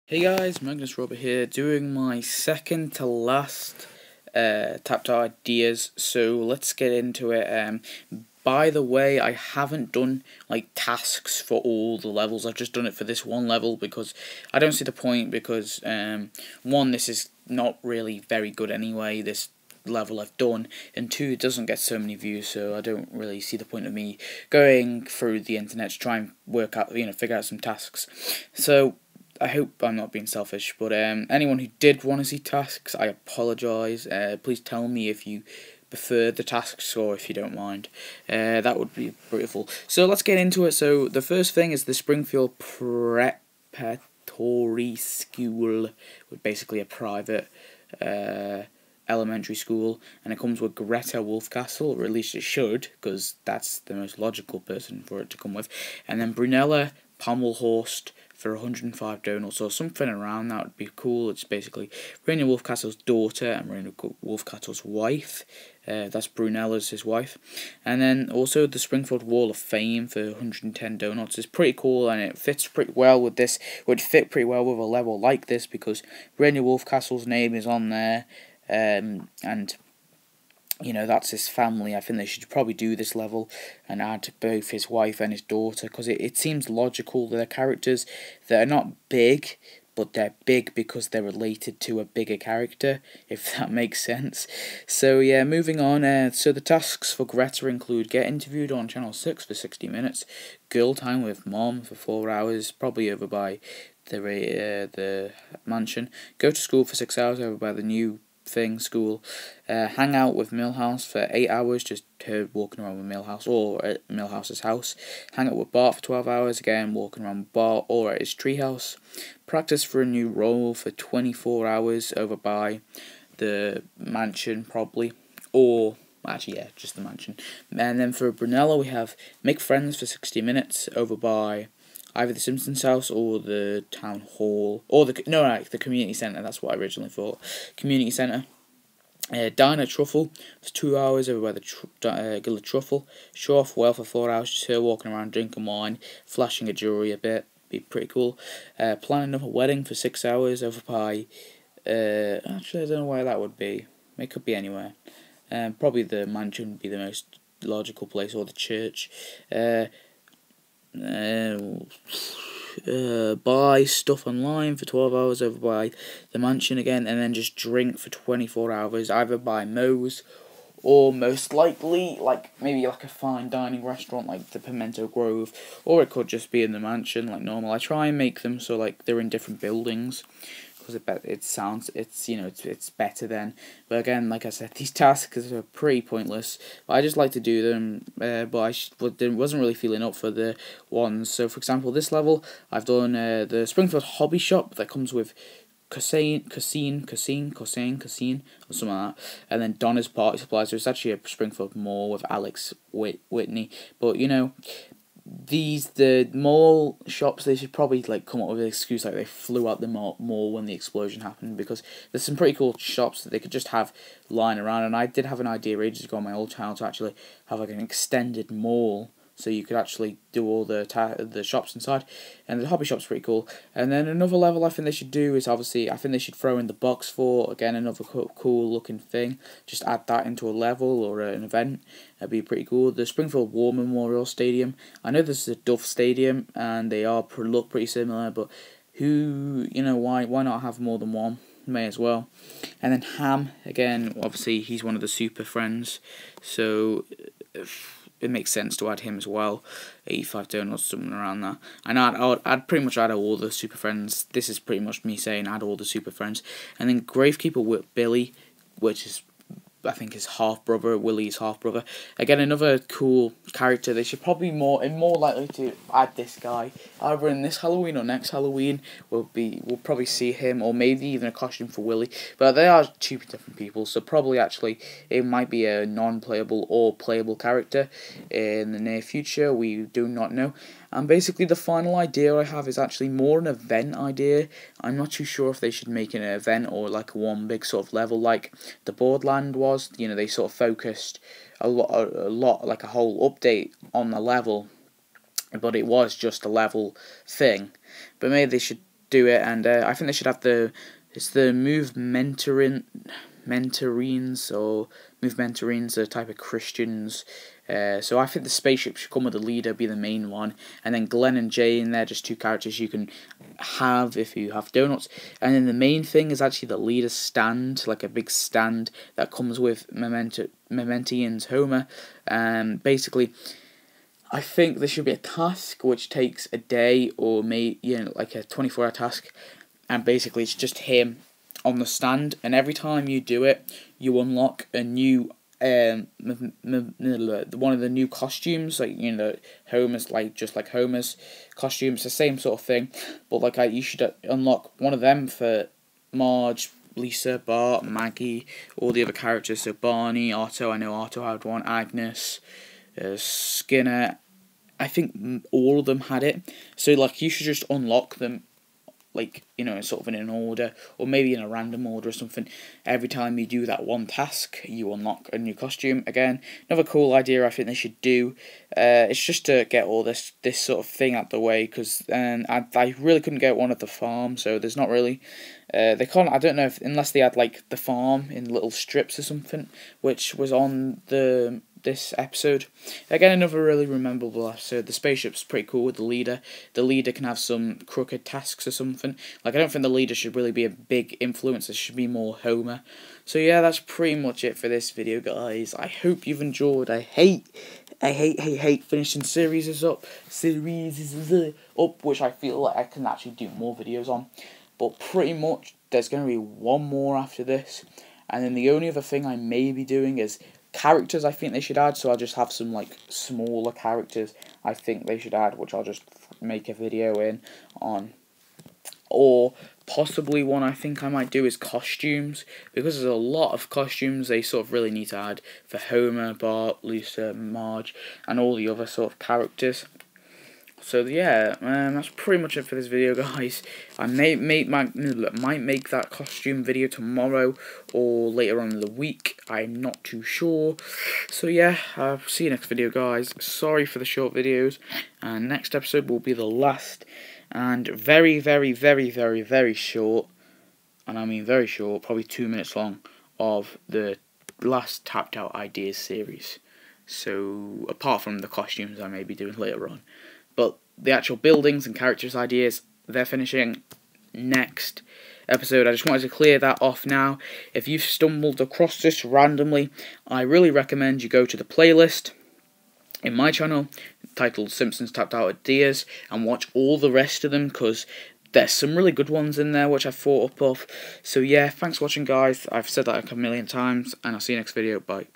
Hey guys, Magnus here, doing my second to last tap to ideas. So let's get into it. By the way, I haven't done like tasks for all the levels. I've just done it for this one level because I don't see the point. Because one, this is not really very good anyway. This level I've done, and two, it doesn't get so many views, so I don't really see the point of me going through the internet to try and work out, figure out some tasks. So I hope I'm not being selfish, but anyone who did want to see tasks, I apologise. Please tell me if you prefer the tasks or if you don't mind. That would be beautiful. So let's get into it. So the first thing is the Springfield Preparatory School, with basically a private elementary school, and it comes with Greta Wolfcastle, or at least it should, because that's the most logical person for it to come with, and then Brunella Pommelhorst for 105 donuts, or something around that would be cool. It's basically Raina Wolfcastle's daughter and Raina Wolfcastle's wife. That's Brunella's his wife. And then also the Springfield Wall of Fame for 110 donuts is pretty cool, and it fits pretty well with this. Would fit pretty well with a level like this because Raina Wolfcastle's name is on there, and that's his family. I think they should probably do this level and add both his wife and his daughter, because it seems logical. They're characters that are not big, but they're big because they're related to a bigger character, if that makes sense. So yeah, moving on. So the tasks for Greta include get interviewed on Channel 6 for 60 minutes, girl time with mom for 4 hours, probably over by the mansion, go to school for 6 hours over by the new school, hang out with Milhouse for 8 hours, just her walking around with Milhouse or at Milhouse's house, hang out with Bart for 12 hours, again walking around Bart or at his treehouse, practice for a new role for 24 hours over by the mansion probably, or actually yeah, just the mansion. And then for Brunella we have make friends for 60 minutes over by either the Simpsons house or the town hall, or the community centre. That's what I originally thought. Community centre. Dine at Truffle for 2 hours over by the Guild of Truffle. Show off well for 4 hours. Just her walking around drinking wine, flashing a jewellery a bit. Be pretty cool. Plan another wedding for 6 hours over by. Actually, I don't know where that would be. It could be anywhere. Probably the mansion would be the most logical place, or the church. Buy stuff online for 12 hours over by the mansion again, and then just drink for 24 hours either by Moe's or most likely maybe a fine dining restaurant like the Pimento Grove, or it could just be in the mansion like normal. I try and make them so they're in different buildings, because it's better then. But again, like I said, these tasks are pretty pointless. But I just like to do them. But wasn't really feeling up for the ones. So for example, this level I've done the Springfield Hobby Shop that comes with Cuisine, or something like that, and then Donna's Party Supplies. So it's actually a Springfield Mall with Alex Whitney. But the mall shops, they should probably come up with an excuse they flew out the mall when the explosion happened, because there's some pretty cool shops that they could just have lying around. And I did have an idea ages ago on my old channel to actually have an extended mall, so you could actually do all the shops inside, and the hobby shop's pretty cool. And then another level I think they should do is, obviously, I think they should throw in the box fort again, another cool looking thing. Just add that into a level or an event. That'd be pretty cool. The Springfield War Memorial Stadium. I know this is a Duff Stadium, and they look pretty similar, but why not have more than one? May as well. And then Ham again. Obviously, he's one of the super friends, so it makes sense to add him as well. 85 donuts, something around that. And I'd pretty much add all the super friends. This is pretty much me saying add all the super friends. And then Gravekeeper with Billy, which is, I think, his half-brother, Willie's half-brother. Again, another cool character. They should probably more likely to add this guy either in this Halloween or next Halloween. We'll probably see him, or maybe even a costume for Willie. But they are two different people, so probably actually it might be a non-playable or playable character in the near future. We do not know. And basically the final idea I have is actually more an event idea. I'm not too sure if they should make an event or one big sort of level like the Borderland was. They sort of focused a lot like a whole update on the level, but it was just a level thing. But maybe they should do it, and I think they should have it's the mentorines, or movementarines, a type of Christians. So I think the spaceship should come with a leader, be the main one, and then Glenn and Jane, they're just 2 characters you can have if you have donuts. And then the main thing is actually the leader's stand, like a big stand that comes with Mementian's Homer. Basically, I think there should be a task which takes a day, or like a 24-hour task, and basically it's just him on the stand, and every time you do it, you unlock a new one of the new costumes, like Homer's, like just like Homer's costumes, the same sort of thing, but like you should unlock one of them for Marge, Lisa, Bart, Maggie, all the other characters. So Barney, Otto, I know Otto had one, Agnes, Skinner. I think all of them had it. So like you should just unlock them, like, sort of in an order, or maybe in a random order or something. Every time you do that one task, you unlock a new costume. Again, another cool idea I think they should do. It's just to get all this sort of thing out the way, because I really couldn't get one at the farm, so there's not really. They can't. I don't know unless they had like the farm in little strips or something, which was on this episode. Again, another really memorable episode. The spaceship's pretty cool with the leader. The leader can have some crooked tasks or something. Like, I don't think the leader should really be a big influence. It should be more Homer. So yeah, that's pretty much it for this video, guys. I hope you've enjoyed. I hate finishing series up, which I feel like I can actually do more videos on. But pretty much, there's going to be one more after this. And then the only other thing I may be doing is characters I think they should add, so I'll just have some like smaller characters I think they should add, which I'll just make a video on. Or possibly one I think I might do is costumes, because there's a lot of costumes they sort of really need to add for Homer, Bart, Lisa, Marge, and all the other sort of characters. So yeah, that's pretty much it for this video, guys. I might make that costume video tomorrow or later on in the week. I'm not too sure. So yeah, I'll see you next video, guys. Sorry for the short videos. And next episode will be the last and very, very, very, very, very short, and I mean very short, probably 2 minutes long, of the last Tapped Out Ideas series. So apart from the costumes I may be doing later on. But the actual buildings and characters' ideas, they're finishing next episode. I just wanted to clear that off now. If you've stumbled across this randomly, I really recommend you go to the playlist in my channel titled Simpsons Tapped Out Ideas and watch all the rest of them, because there's some really good ones in there which I've thought up of. So yeah, thanks for watching, guys. I've said that like a million times, and I'll see you next video. Bye.